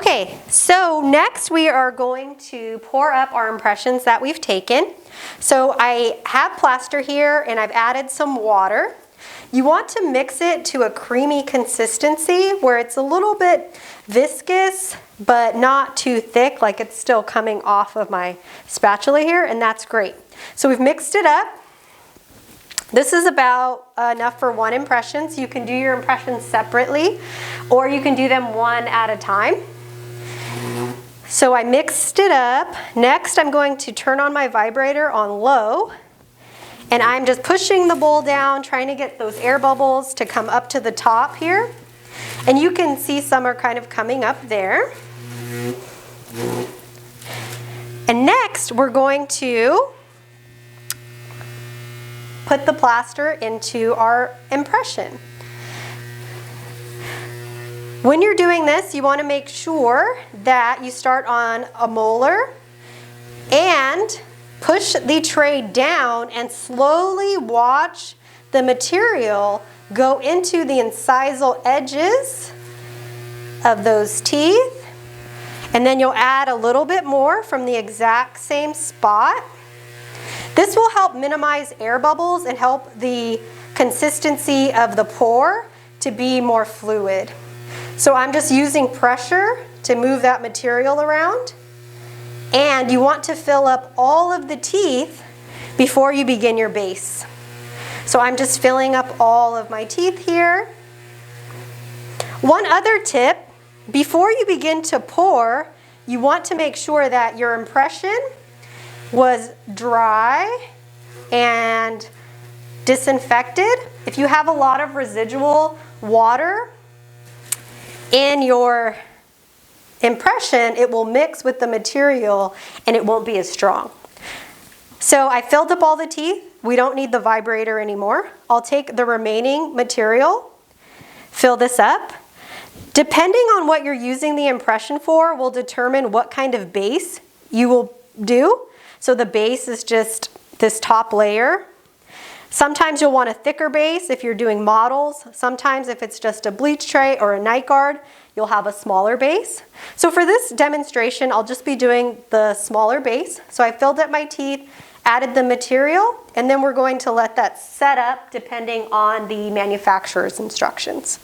Okay, so next we are going to pour up our impressions that we've taken. So I have plaster here and I've added some water. You want to mix it to a creamy consistency where it's a little bit viscous but not too thick, like it's still coming off of my spatula here, and that's great. So we've mixed it up. This is about enough for one impression, so you can do your impressions separately or you can do them one at a time. So I mixed it up. Next I'm going to turn on my vibrator on low, and I'm just pushing the bowl down, trying to get those air bubbles to come up to the top here. And you can see some are kind of coming up there. And next we're going to put the plaster into our impression. When you're doing this, you want to make sure that you start on a molar and push the tray down and slowly watch the material go into the incisal edges of those teeth. And then you'll add a little bit more from the exact same spot. This will help minimize air bubbles and help the consistency of the pour to be more fluid. So I'm just using pressure to move that material around. And you want to fill up all of the teeth before you begin your base. So I'm just filling up all of my teeth here. One other tip, before you begin to pour, you want to make sure that your impression was dry and disinfected. If you have a lot of residual water in your impression, it will mix with the material and it won't be as strong. So I filled up all the teeth. We don't need the vibrator anymore. I'll take the remaining material, fill this up. Depending on what you're using the impression for will determine what kind of base you will do. So the base is just this top layer. Sometimes you'll want a thicker base if you're doing models. Sometimes if it's just a bleach tray or a night guard, you'll have a smaller base. So for this demonstration, I'll just be doing the smaller base. So I filled up my teeth, added the material, and then we're going to let that set up depending on the manufacturer's instructions.